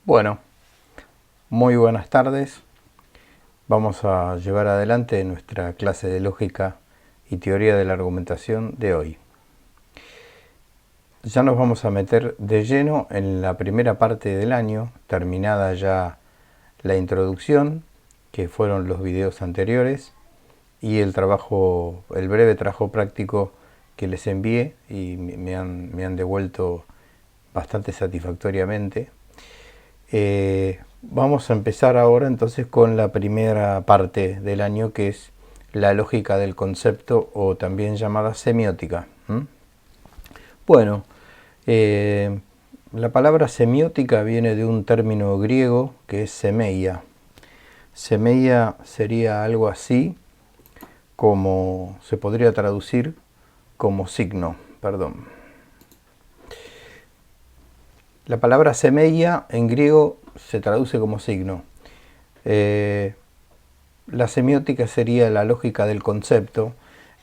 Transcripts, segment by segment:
Bueno, muy buenas tardes. Vamos a llevar adelante nuestra clase de lógica y teoría de la argumentación de hoy. Ya nos vamos a meter de lleno en la primera parte del año, terminada ya la introducción, que fueron los videos anteriores, y el breve trabajo práctico que les envié y me han devuelto bastante satisfactoriamente. Vamos a empezar ahora entonces con la primera parte del año, que es la lógica del concepto, o también llamada semiótica. Bueno, la palabra semiótica viene de un término griego que es semeia. Semeia sería algo así como se podría traducir como signo, perdón. La palabra semeia en griego se traduce como signo. La semiótica sería la lógica del concepto.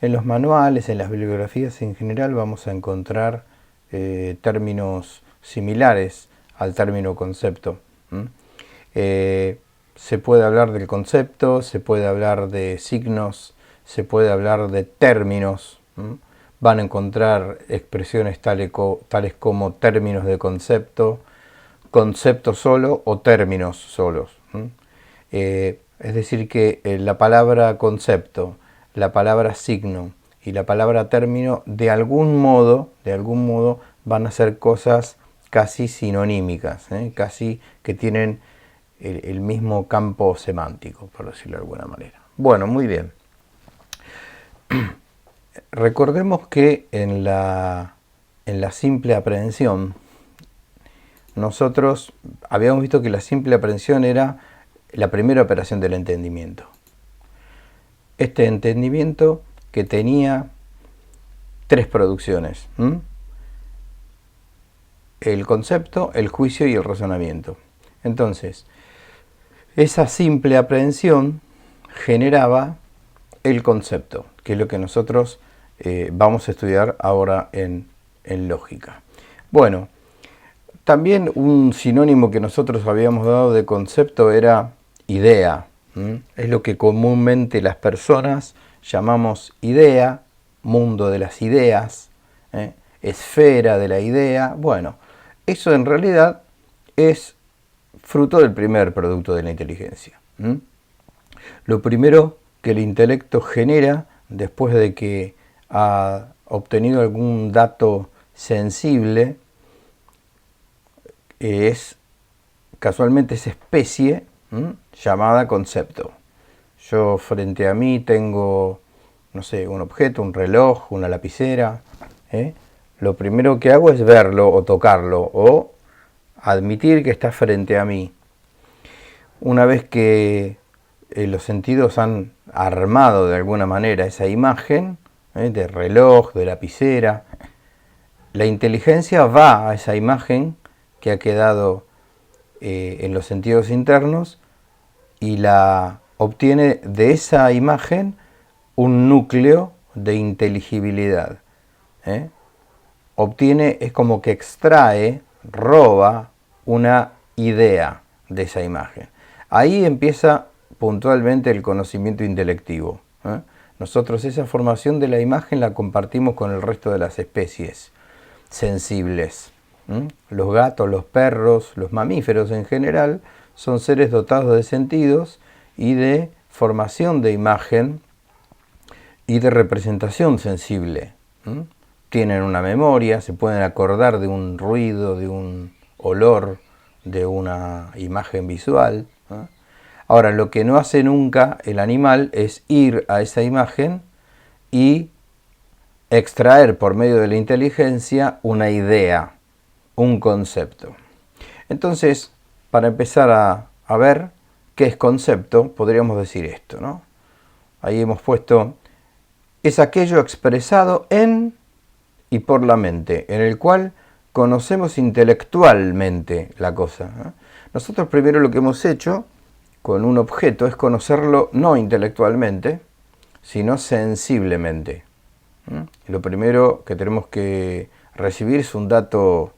En los manuales, en las bibliografías en general, vamos a encontrar términos similares al término concepto. Se puede hablar del concepto, se puede hablar de signos, se puede hablar de términos. Van a encontrar expresiones tales como términos de concepto, concepto solo o términos solos. Es decir que la palabra concepto, la palabra signo y la palabra término de algún modo van a ser cosas casi sinonímicas, casi que tienen el mismo campo semántico, por decirlo de alguna manera. Bueno, muy bien. Recordemos que en la simple aprehensión, nosotros habíamos visto que la simple aprehensión era la primera operación del entendimiento. Este entendimiento que tenía tres producciones: el concepto, el juicio y el razonamiento. Entonces, esa simple aprehensión generaba el concepto, que es lo que nosotros vamos a estudiar ahora en lógica. Bueno, también un sinónimo que nosotros habíamos dado de concepto era idea. Es lo que comúnmente las personas llamamos idea, mundo de las ideas, esfera de la idea. Bueno, eso en realidad es fruto del primer producto de la inteligencia. Lo primero que el intelecto genera después de que ha obtenido algún dato sensible es casualmente esa especie llamada concepto. Yo frente a mí tengo, no sé, un objeto, un reloj, una lapicera. Lo primero que hago es verlo o tocarlo o admitir que está frente a mí. Una vez que los sentidos han armado de alguna manera esa imagen de reloj, de lapicera, la inteligencia va a esa imagen que ha quedado en los sentidos internos y la obtiene de esa imagen un núcleo de inteligibilidad. Obtiene, es como que extrae, roba una idea de esa imagen. Ahí empieza puntualmente el conocimiento intelectivo. Nosotros esa formación de la imagen la compartimos con el resto de las especies sensibles. Los gatos, los perros, los mamíferos en general son seres dotados de sentidos y de formación de imagen y de representación sensible. Tienen una memoria, se pueden acordar de un ruido, de un olor, de una imagen visual. Ahora, lo que no hace nunca el animal es ir a esa imagen y extraer por medio de la inteligencia una idea, un concepto. Entonces, para empezar a ver qué es concepto, podríamos decir esto, ¿no? Ahí hemos puesto, es aquello expresado en y por la mente, en el cual conocemos intelectualmente la cosa. Nosotros primero lo que hemos hecho con un objeto es conocerlo no intelectualmente, sino sensiblemente. Lo primero que tenemos que recibir es un dato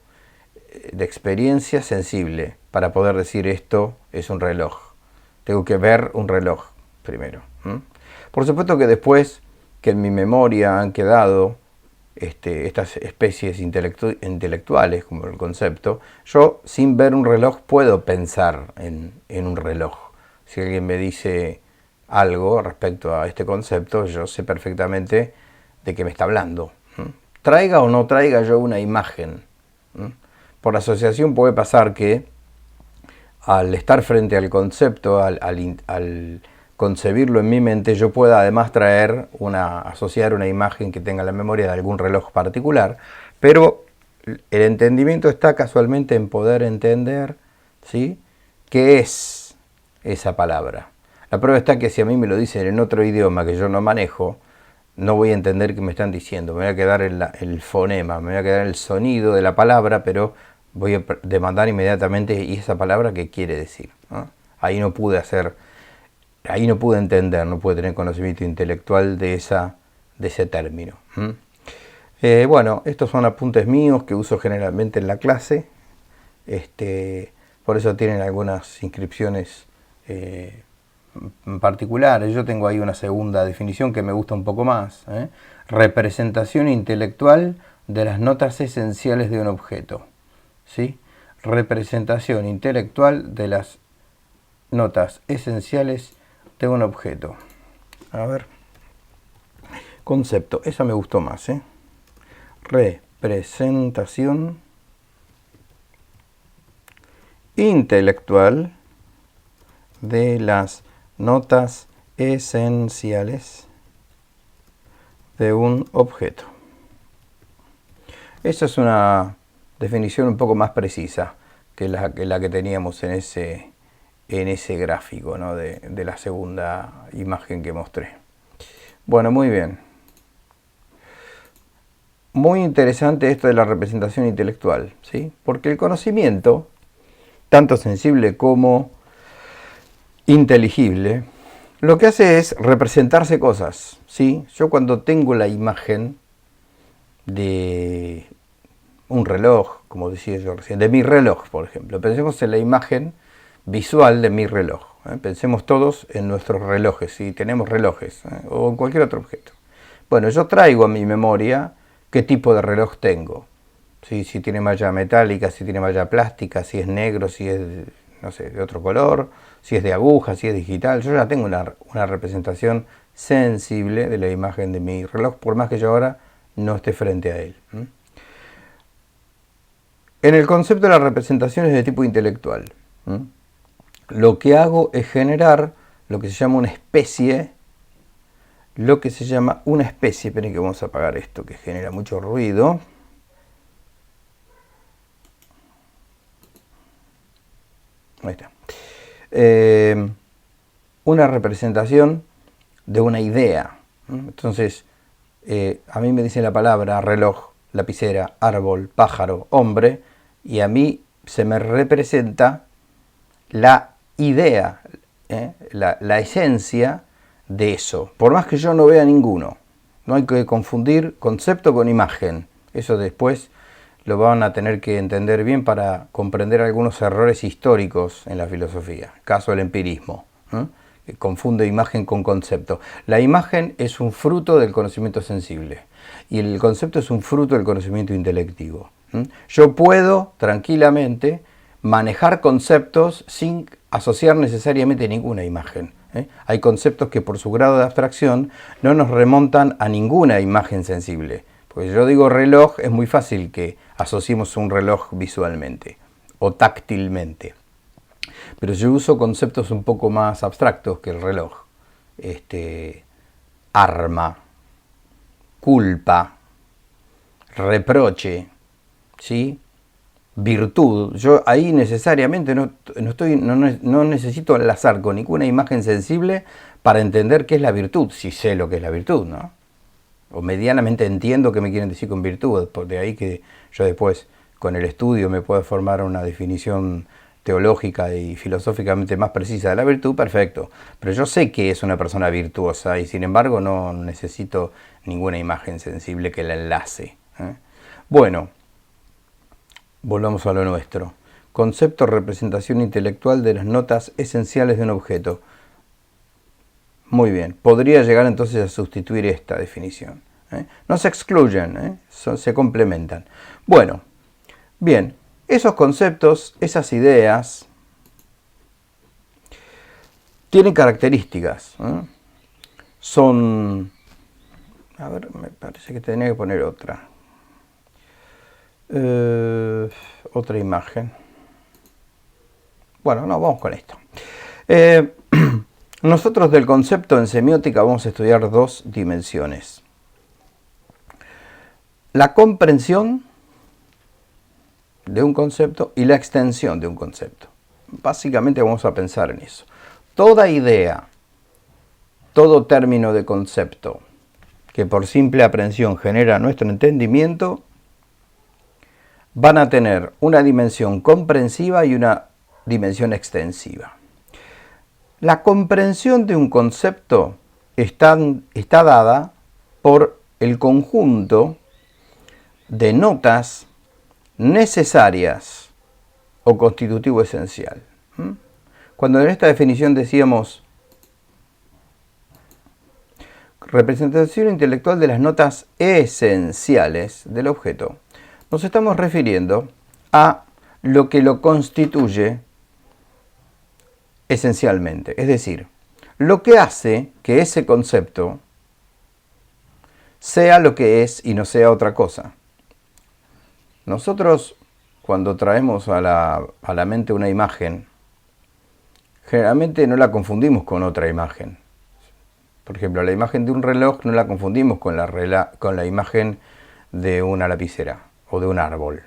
de experiencia sensible para poder decir esto es un reloj. Tengo que ver un reloj primero. Por supuesto que después que en mi memoria han quedado estas especies intelectuales, como el concepto, yo sin ver un reloj puedo pensar en un reloj. Si alguien me dice algo respecto a este concepto, yo sé perfectamente de qué me está hablando. Traiga o no traiga yo una imagen. Por asociación puede pasar que al estar frente al concepto, al concebirlo en mi mente, yo pueda además asociar una imagen que tenga la memoria de algún reloj particular, pero el entendimiento está casualmente en poder entender, ¿sí?, qué es esa palabra. La prueba está que si a mí me lo dicen en otro idioma que yo no manejo, no voy a entender qué me están diciendo. Me voy a quedar el fonema, me voy a quedar el sonido de la palabra, pero voy a demandar inmediatamente ¿y esa palabra qué quiere decir? Ahí no pude entender, no pude tener conocimiento intelectual de ese término. Bueno, estos son apuntes míos que uso generalmente en la clase. Por eso tienen algunas inscripciones particulares. Yo tengo ahí una segunda definición que me gusta un poco más. Representación intelectual de las notas esenciales de un objeto. ¿Sí? Representación intelectual de las notas esenciales de un objeto. A ver. Concepto. Esa me gustó más. Representación intelectual de las notas esenciales de un objeto. Esa es una definición un poco más precisa que la que teníamos en ese gráfico, ¿no?, de la segunda imagen que mostré. Bueno, muy bien. Muy interesante esto de la representación intelectual, ¿sí? Porque el conocimiento, tanto sensible como inteligible, lo que hace es representarse cosas, ¿sí? Yo cuando tengo la imagen de un reloj, como decía yo recién, de mi reloj, por ejemplo, pensemos en la imagen visual de mi reloj. Pensemos todos en nuestros relojes, si tenemos relojes, o en cualquier otro objeto. Bueno, yo traigo a mi memoria qué tipo de reloj tengo. ¿Sí? Si tiene malla metálica, si tiene malla plástica, si es negro, si es, no sé, de otro color, si es de aguja, si es digital. Yo ya tengo una representación sensible de la imagen de mi reloj, por más que yo ahora no esté frente a él. En el concepto de la representación es de tipo intelectual. Lo que hago es generar lo que se llama una especie. Esperen que vamos a apagar esto que genera mucho ruido. Ahí está. Una representación de una idea. Entonces, a mí me dicen la palabra reloj, lapicera, árbol, pájaro, hombre, y a mí se me representa la idea, la esencia de eso, por más que yo no vea ninguno. No hay que confundir concepto con imagen. Eso después lo van a tener que entender bien para comprender algunos errores históricos en la filosofía. Caso del empirismo. Confunde imagen con concepto. La imagen es un fruto del conocimiento sensible y el concepto es un fruto del conocimiento intelectivo. Yo puedo tranquilamente manejar conceptos sin asociar necesariamente ninguna imagen. Hay conceptos que por su grado de abstracción no nos remontan a ninguna imagen sensible. Porque yo digo reloj, es muy fácil que asociemos un reloj visualmente o táctilmente. Pero yo uso conceptos un poco más abstractos que el reloj. Arma, culpa, reproche, ¿sí? Virtud. Yo ahí necesariamente no necesito enlazar con ninguna imagen sensible para entender qué es la virtud, si sé lo que es la virtud, ¿no? O medianamente entiendo qué me quieren decir con virtud, de ahí que yo después con el estudio me puedo formar una definición teológica y filosóficamente más precisa de la virtud, perfecto. Pero yo sé que es una persona virtuosa y sin embargo no necesito ninguna imagen sensible que la enlace. Bueno, Volvamos a lo nuestro. Concepto, representación intelectual de las notas esenciales de un objeto. Muy bien, podría llegar entonces a sustituir esta definición. No se excluyen, se complementan. Bueno, bien, esos conceptos, esas ideas, tienen características. Son... A ver, me parece que tenía que poner otra. Otra imagen. Bueno, no, vamos con esto. Nosotros del concepto en semiótica vamos a estudiar dos dimensiones. La comprensión de un concepto y la extensión de un concepto. Básicamente vamos a pensar en eso. Toda idea, todo término de concepto que por simple aprehensión genera nuestro entendimiento, van a tener una dimensión comprensiva y una dimensión extensiva. La comprensión de un concepto está dada por el conjunto de notas necesarias o constitutivo esencial. Cuando en esta definición decíamos representación intelectual de las notas esenciales del objeto, nos estamos refiriendo a lo que lo constituye esencialmente, es decir, lo que hace que ese concepto sea lo que es y no sea otra cosa. Nosotros, cuando traemos a la mente una imagen, generalmente no la confundimos con otra imagen. Por ejemplo, la imagen de un reloj no la confundimos con la imagen de una lapicera o de un árbol.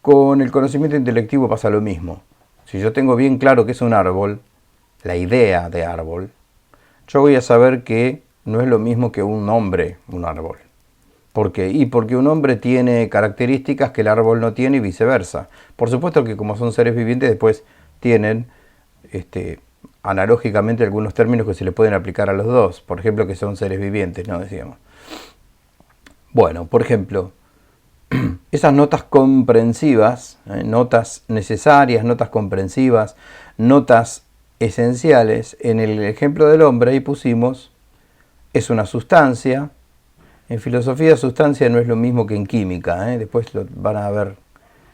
Con el conocimiento intelectivo pasa lo mismo. Si yo tengo bien claro que es un árbol, la idea de árbol, yo voy a saber que no es lo mismo que un nombre, un árbol. ¿Por qué? Y porque un hombre tiene características que el árbol no tiene y viceversa. Por supuesto que como son seres vivientes, después tienen analógicamente algunos términos que se le pueden aplicar a los dos. Por ejemplo, que son seres vivientes, ¿no? Decíamos. Bueno, por ejemplo, esas notas comprensivas, notas necesarias, notas comprensivas, notas esenciales, en el ejemplo del hombre ahí pusimos, es una sustancia. En filosofía, sustancia no es lo mismo que en química, después lo van a ver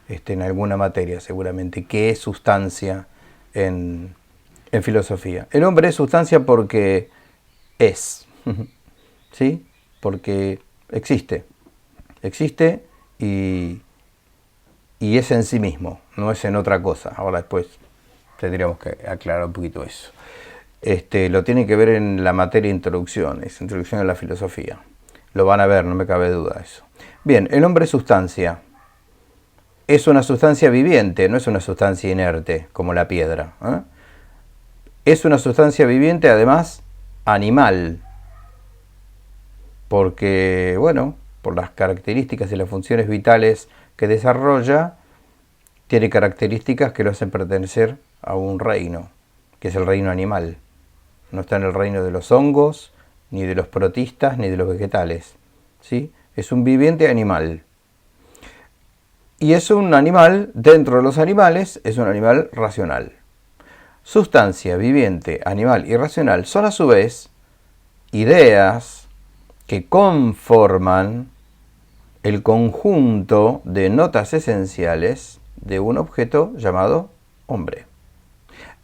en alguna materia seguramente, qué es sustancia en filosofía. El hombre es sustancia porque es, ¿sí? Porque existe y es en sí mismo, no es en otra cosa. Ahora después tendríamos que aclarar un poquito eso. Lo tiene que ver en la materia introducción, es introducción a la filosofía. Lo van a ver, no me cabe duda eso. Bien, el hombre es sustancia. Es una sustancia viviente, no es una sustancia inerte como la piedra. Es una sustancia viviente, además, animal. Porque, bueno, por las características y las funciones vitales que desarrolla, tiene características que lo hacen pertenecer a un reino, que es el reino animal. No está en el reino de los hongos, ni de los protistas, ni de los vegetales. ¿Sí? Es un viviente animal. Y es un animal, dentro de los animales, es un animal racional. Sustancia, viviente, animal y racional son a su vez ideas que conforman el conjunto de notas esenciales de un objeto llamado hombre.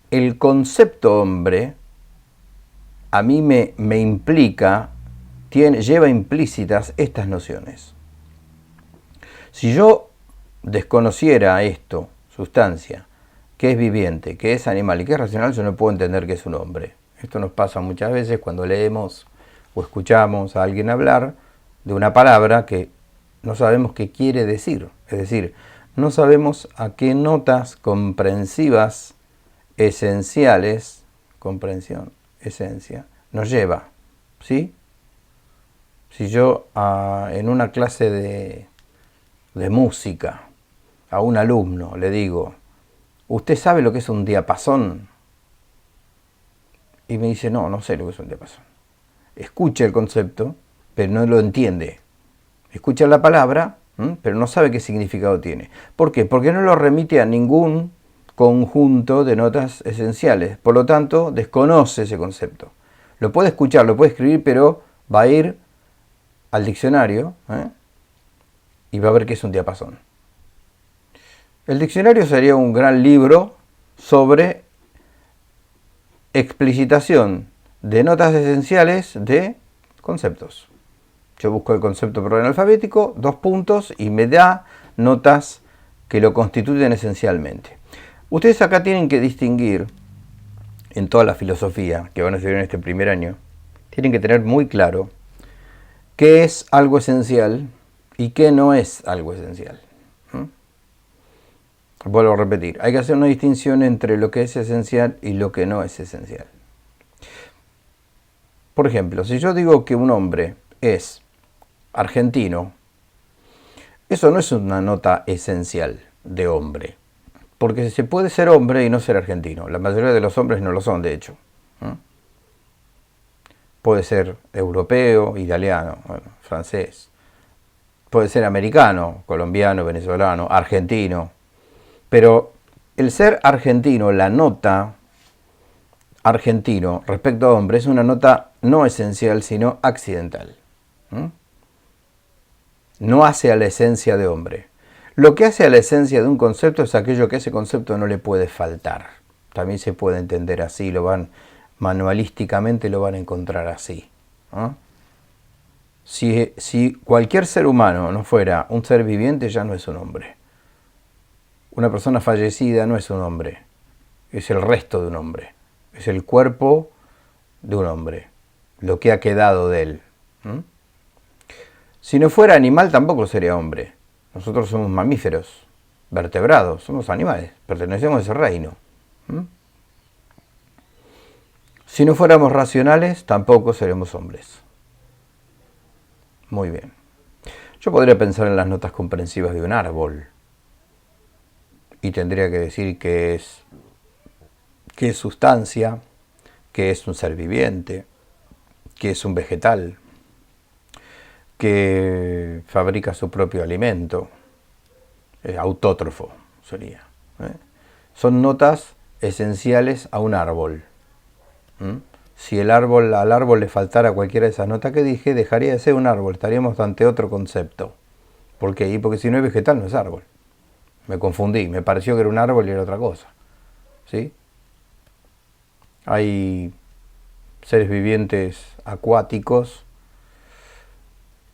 El concepto hombre a mí me implica, lleva implícitas estas nociones. Si yo desconociera esto, sustancia, que es viviente, que es animal y que es racional, yo no puedo entender que es un hombre. Esto nos pasa muchas veces cuando leemos o escuchamos a alguien hablar de una palabra que no sabemos qué quiere decir. Es decir, no sabemos a qué notas comprensivas esenciales, comprensión, esencia, nos lleva. ¿Sí? Si yo en una clase de música a un alumno le digo, ¿usted sabe lo que es un diapasón? Y me dice, no sé lo que es un diapasón. Escucha el concepto, pero no lo entiende. Escucha la palabra, pero no sabe qué significado tiene. ¿Por qué? Porque no lo remite a ningún conjunto de notas esenciales. Por lo tanto, desconoce ese concepto. Lo puede escuchar, lo puede escribir, pero va a ir al diccionario y va a ver qué es un diapasón. El diccionario sería un gran libro sobre explicitación de notas esenciales de conceptos. Yo busco el concepto por orden alfabético, 2 puntos, y me da notas que lo constituyen esencialmente. Ustedes acá tienen que distinguir, en toda la filosofía que van a estudiar en este primer año, tienen que tener muy claro qué es algo esencial y qué no es algo esencial. Vuelvo a repetir, hay que hacer una distinción entre lo que es esencial y lo que no es esencial. Por ejemplo, si yo digo que un hombre es argentino, eso no es una nota esencial de hombre, porque se puede ser hombre y no ser argentino. La mayoría de los hombres no lo son, de hecho. Puede ser europeo, italiano, francés. Puede ser americano, colombiano, venezolano, argentino. Pero el ser argentino, la nota argentino respecto a hombre, es una nota no esencial, sino accidental. No hace a la esencia de hombre. Lo que hace a la esencia de un concepto es aquello que a ese concepto no le puede faltar. También se puede entender así, manualísticamente lo van a encontrar así. Si cualquier ser humano no fuera un ser viviente, ya no es un hombre. Una persona fallecida no es un hombre, es el resto de un hombre, es el cuerpo de un hombre, lo que ha quedado de él. Si no fuera animal tampoco sería hombre. Nosotros somos mamíferos, vertebrados, somos animales, pertenecemos a ese reino. Si no fuéramos racionales, tampoco seremos hombres. Muy bien. Yo podría pensar en las notas comprensivas de un árbol y tendría que decir qué es sustancia, qué es un ser viviente, qué es un vegetal, que fabrica su propio alimento, autótrofo sería. Son notas esenciales a un árbol. Si al árbol le faltara cualquiera de esas notas que dije, dejaría de ser un árbol, estaríamos ante otro concepto. ¿Por qué? Porque si no es vegetal, no es árbol. Me confundí, me pareció que era un árbol y era otra cosa. ¿Sí? Hay seres vivientes acuáticos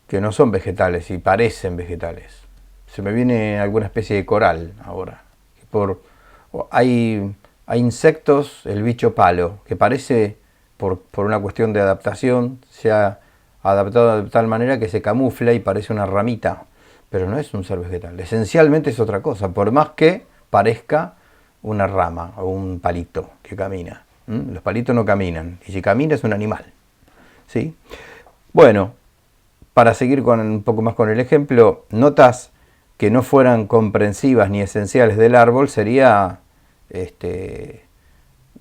que no son vegetales y parecen vegetales. Se me viene alguna especie de coral ahora. Hay insectos, el bicho palo, que parece, por una cuestión de adaptación, se ha adaptado de tal manera que se camufla y parece una ramita, pero no es un ser vegetal. Esencialmente es otra cosa, por más que parezca una rama o un palito que camina. Los palitos no caminan, y si camina es un animal. ¿Sí? Bueno, para seguir un poco más con el ejemplo, notas que no fueran comprensivas ni esenciales del árbol sería,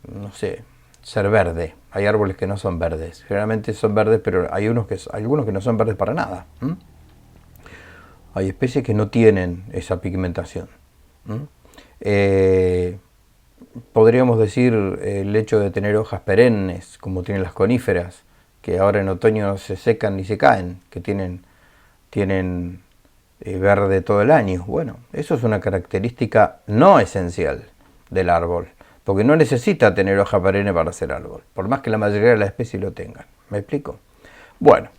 no sé, ser verde. Hay árboles que no son verdes. Generalmente son verdes, pero hay algunos que no son verdes para nada. Hay especies que no tienen esa pigmentación. Podríamos decir el hecho de tener hojas perennes, como tienen las coníferas, que ahora en otoño no se secan ni se caen, que tienen verde todo el año. Bueno, eso es una característica no esencial del árbol, porque no necesita tener hoja perenne para ser árbol, por más que la mayoría de las especies lo tengan. ¿Me explico? Bueno,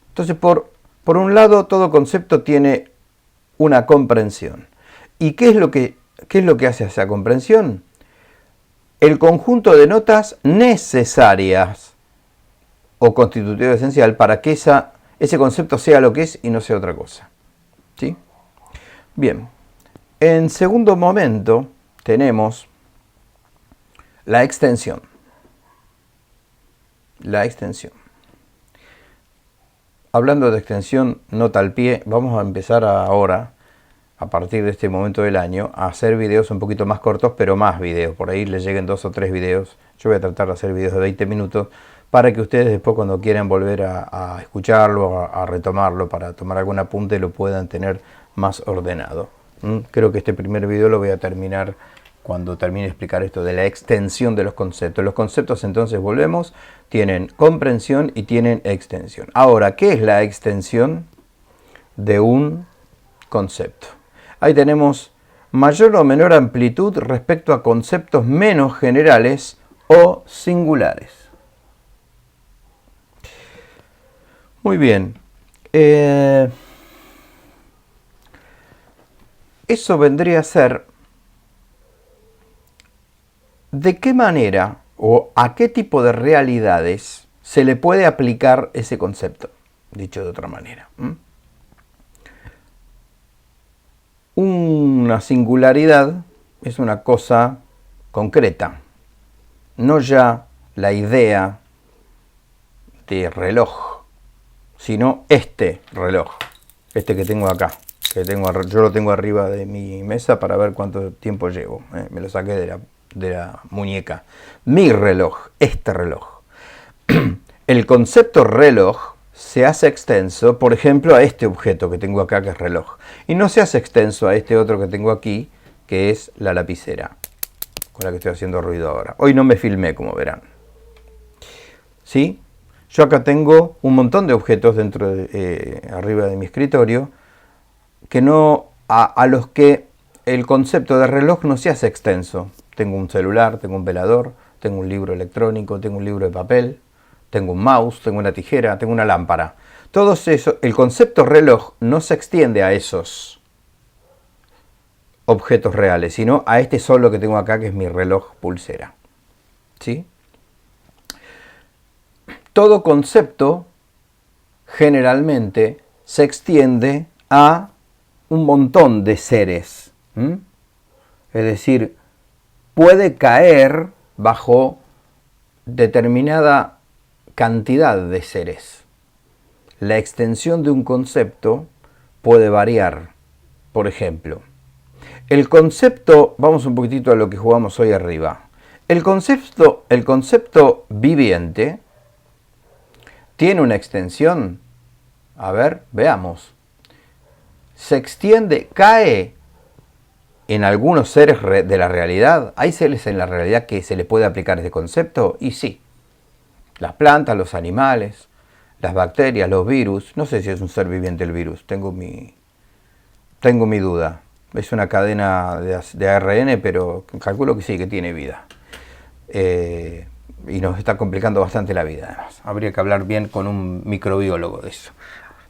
entonces por un lado todo concepto tiene una comprensión. ¿Y qué es lo que hace esa comprensión? El conjunto de notas necesarias o constitutivo esencial para que ese concepto sea lo que es y no sea otra cosa. ¿Sí? Bien, en segundo momento tenemos la extensión. La extensión. Hablando de extensión, nota al pie, vamos a empezar ahora, a partir de este momento del año, a hacer videos un poquito más cortos, pero más videos. Por ahí les lleguen 2 o 3 videos. Yo voy a tratar de hacer videos de 20 minutos para que ustedes después, cuando quieran volver a escucharlo, a retomarlo, para tomar algún apunte, lo puedan tener más ordenado. Creo que este primer video lo voy a terminar cuando termine de explicar esto de la extensión de los conceptos. Los conceptos, entonces, volvemos, tienen comprensión y tienen extensión. Ahora, ¿qué es la extensión de un concepto? Ahí tenemos mayor o menor amplitud respecto a conceptos menos generales o singulares. Muy bien. Eso vendría a ser de qué manera o a qué tipo de realidades se le puede aplicar ese concepto, dicho de otra manera. Una singularidad es una cosa concreta, no ya la idea de reloj, sino este reloj, este que tengo acá, yo lo tengo arriba de mi mesa para ver cuánto tiempo llevo, me lo saqué de la muñeca. Mi reloj, este reloj. El concepto reloj se hace extenso, por ejemplo, a este objeto que tengo acá, que es reloj. Y no se hace extenso a este otro que tengo aquí, que es la lapicera, con la que estoy haciendo ruido ahora. Hoy no me filmé, como verán. ¿Sí? Yo acá tengo un montón de objetos arriba de mi escritorio, que a los que el concepto de reloj no se hace extenso. Tengo un celular, tengo un velador, tengo un libro electrónico, tengo un libro de papel, tengo un mouse, tengo una tijera, tengo una lámpara. Todo eso, el concepto reloj no se extiende a esos objetos reales, sino a este solo que tengo acá, que es mi reloj pulsera. ¿Sí? Todo concepto generalmente se extiende a un montón de seres. Es decir, puede caer bajo determinada cantidad de seres. La extensión de un concepto puede variar. Por ejemplo, el concepto, vamos un poquitito a lo que jugamos hoy arriba. El concepto viviente tiene una extensión. A ver, veamos. Se extiende, cae en algunos seres de la realidad. ¿Hay seres en la realidad que se le puede aplicar este concepto? Y sí. Las plantas, los animales, las bacterias, los virus. No sé si es un ser viviente el virus. Tengo mi duda. Es una cadena de ARN, pero calculo que sí, que tiene vida. Y nos está complicando bastante la vida, además. Habría que hablar bien con un microbiólogo de eso.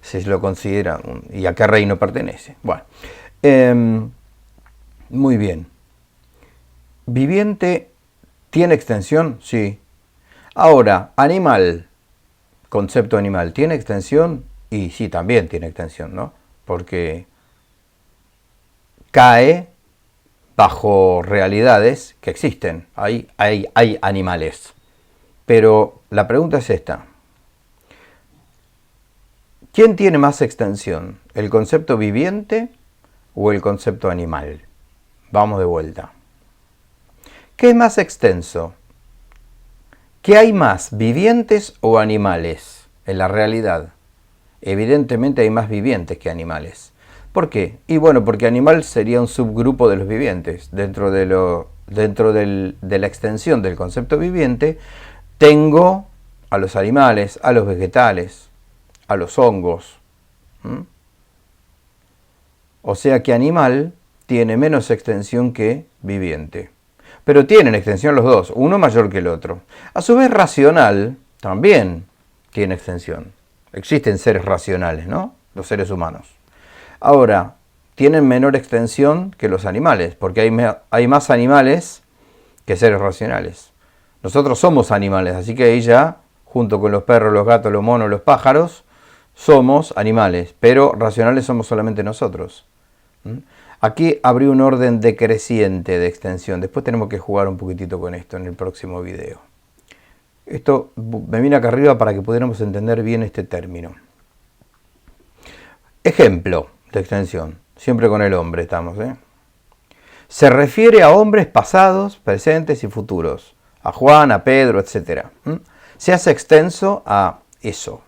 Si lo considera y a qué reino pertenece. Bueno, muy bien. ¿Viviente tiene extensión? Sí. Ahora, animal, concepto animal, ¿tiene extensión? Y sí, también tiene extensión, ¿no? Porque cae bajo realidades que existen. Hay animales. Pero la pregunta es esta. ¿Quién tiene más extensión? ¿El concepto viviente o el concepto animal? Vamos de vuelta. ¿Qué es más extenso? ¿Qué hay más, vivientes o animales en la realidad? Evidentemente hay más vivientes que animales. ¿Por qué? Y bueno, porque animal sería un subgrupo de los vivientes. Dentro de la extensión del concepto viviente, tengo a los animales, a los vegetales, a los hongos. O sea que animal tiene menos extensión que viviente. Pero tienen extensión los dos, uno mayor que el otro. A su vez, racional también tiene extensión. Existen seres racionales, ¿no? Los seres humanos. Ahora, tienen menor extensión que los animales, porque hay más animales que seres racionales. Nosotros somos animales, así que ahí ya, junto con los perros, los gatos, los monos, los pájaros, somos animales, pero racionales somos solamente nosotros. Aquí habría un orden decreciente de extensión. Después tenemos que jugar un poquitito con esto en el próximo video. Esto me viene acá arriba para que pudiéramos entender bien este término. Ejemplo de extensión. Siempre con el hombre estamos, ¿eh? Se refiere a hombres pasados, presentes y futuros. A Juan, a Pedro, etc. Se hace extenso a eso.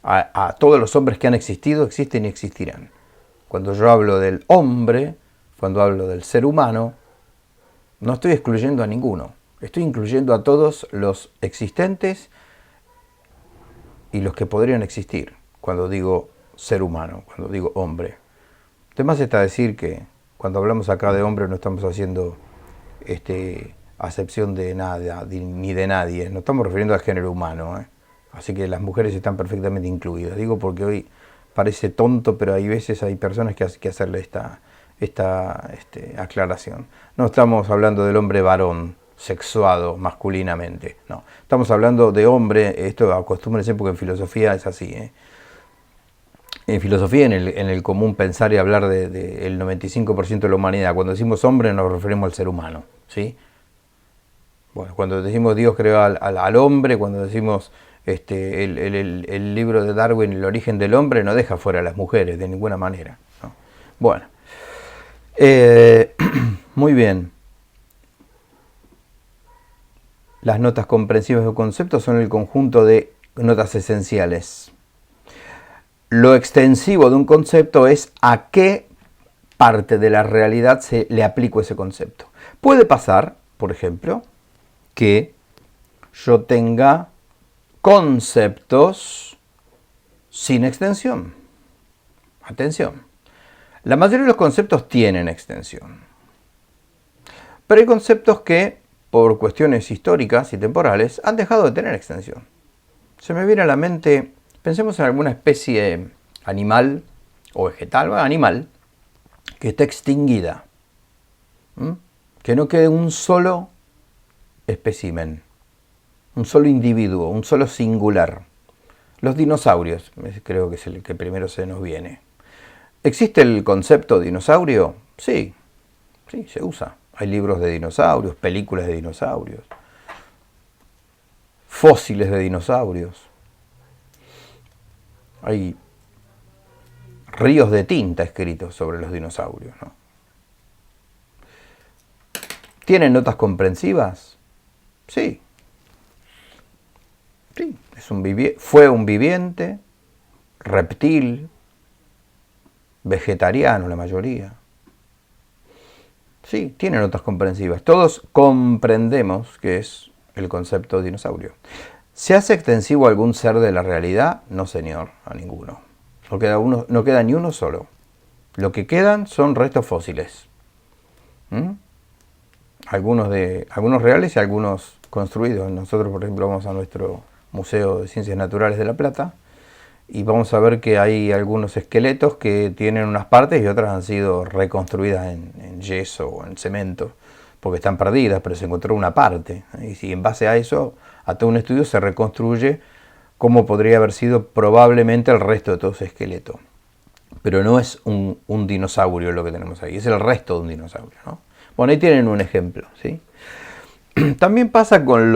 a todos los hombres que han existido, existen y existirán. Cuando yo hablo del hombre, cuando hablo del ser humano, no estoy excluyendo a ninguno. Estoy incluyendo a todos los existentes y los que podrían existir cuando digo ser humano, cuando digo hombre. Además está decir que cuando hablamos acá de hombre no estamos haciendo acepción de nada ni de nadie, nos estamos refiriendo al género humano, ¿eh? Así que las mujeres están perfectamente incluidas. Digo porque hoy parece tonto, pero hay veces hay personas que hay que hacerle esta aclaración. No estamos hablando del hombre varón, sexuado masculinamente, no. Estamos hablando de hombre, esto acostúmbrense porque en filosofía es así, ¿eh? En filosofía, en el común pensar y hablar del 95% de la humanidad, cuando decimos hombre nos referimos al ser humano, ¿sí? Bueno, cuando decimos Dios creó al hombre, cuando decimos el libro de Darwin, El origen del hombre, no deja fuera a las mujeres de ninguna manera, ¿no? Bueno, muy bien. Las notas comprensivas de conceptos son el conjunto de notas esenciales. Lo extensivo de un concepto es a qué parte de la realidad se le aplico ese concepto. Puede pasar, por ejemplo, que yo tenga conceptos sin extensión. Atención, la mayoría de los conceptos tienen extensión. Pero hay conceptos que, por cuestiones históricas y temporales, han dejado de tener extensión. Se me viene a la mente, pensemos en alguna especie animal o vegetal, bueno, animal, que está extinguida. Que no quede un solo espécimen, un solo individuo, un solo singular. Los dinosaurios, creo que es el que primero se nos viene. ¿Existe el concepto dinosaurio? Sí, sí, se usa. Hay libros de dinosaurios, películas de dinosaurios, fósiles de dinosaurios. Hay ríos de tinta escritos sobre los dinosaurios, ¿no? ¿Tienen notas comprensivas? Sí. Sí, fue un viviente, reptil, vegetariano la mayoría. Sí, tiene notas comprensivas. Todos comprendemos qué es el concepto de dinosaurio. ¿Se hace extensivo a algún ser de la realidad? No, señor, a ninguno. No queda ni uno solo. Lo que quedan son restos fósiles. Algunos reales y algunos construidos. Nosotros, por ejemplo, vamos a nuestro Museo de Ciencias Naturales de La Plata y vamos a ver que hay algunos esqueletos que tienen unas partes y otras han sido reconstruidas en yeso o en cemento, porque están perdidas, pero se encontró una parte. Y si en base a eso, a todo un estudio, se reconstruye cómo podría haber sido probablemente el resto de todo ese esqueleto. Pero no es un dinosaurio lo que tenemos ahí, es el resto de un dinosaurio, ¿no? Bueno, ahí tienen un ejemplo, ¿sí? También pasa con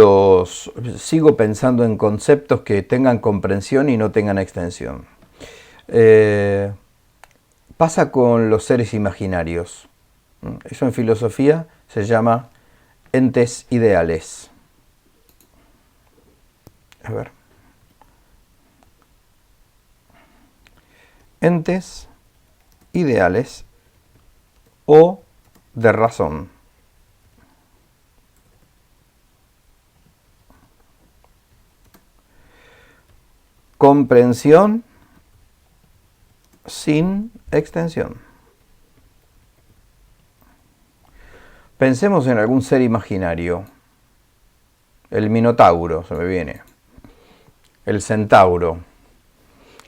sigo pensando en conceptos que tengan comprensión y no tengan extensión. Pasa con los seres imaginarios. Eso en filosofía se llama entes ideales. A ver. Entes ideales o de razón. Comprensión sin extensión. Pensemos en algún ser imaginario. El Minotauro se me viene. El Centauro.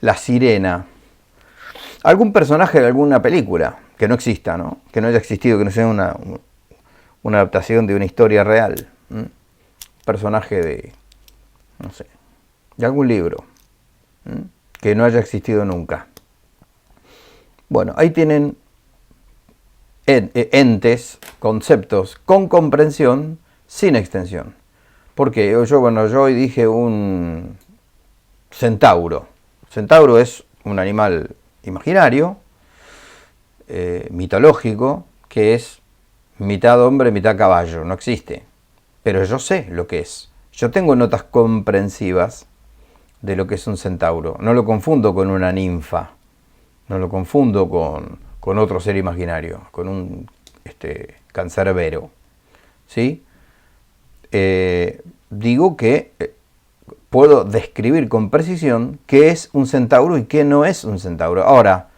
La Sirena. Algún personaje de alguna película que no exista, ¿no? Que no haya existido, que no sea una adaptación de una historia real. Personaje de, no sé, de algún libro que no haya existido nunca. Bueno, ahí tienen entes, conceptos con comprensión sin extensión. Porque yo hoy dije un centauro. Centauro es un animal imaginario, mitológico, que es mitad hombre, mitad caballo. No existe. Pero yo sé lo que es. Yo tengo notas comprensivas de lo que es un centauro. No lo confundo con una ninfa, no lo confundo con otro ser imaginario, con un cancerbero, ¿sí? Digo que puedo describir con precisión qué es un centauro y qué no es un centauro. Ahora,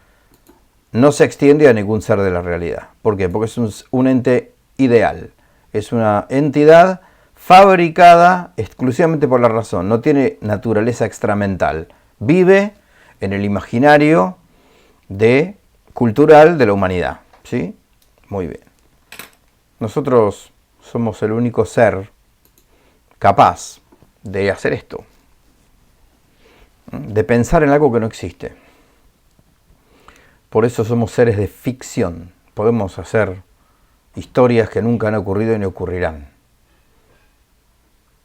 no se extiende a ningún ser de la realidad. ¿Por qué? Porque es un ente ideal. Es una entidad fabricada exclusivamente por la razón. No tiene naturaleza extramental. Vive en el imaginario cultural de la humanidad. ¿Sí? Muy bien. Nosotros somos el único ser capaz de hacer esto. De pensar en algo que no existe. Por eso somos seres de ficción. Podemos hacer historias que nunca han ocurrido ni ocurrirán.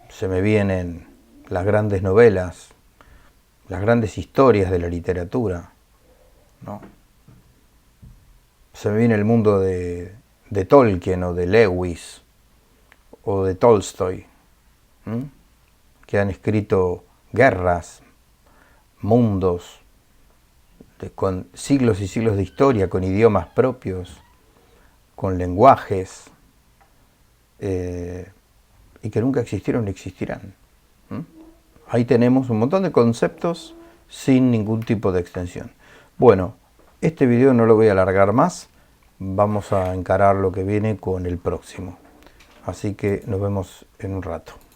Se me vienen las grandes novelas, las grandes historias de la literatura, ¿no? Se me viene el mundo de Tolkien o de Lewis o de Tolstoy, que han escrito guerras, mundos, con siglos y siglos de historia, con idiomas propios, con lenguajes, y que nunca existieron ni existirán. Ahí tenemos un montón de conceptos sin ningún tipo de extensión. Bueno, este video no lo voy a alargar más, vamos a encarar lo que viene con el próximo. Así que nos vemos en un rato.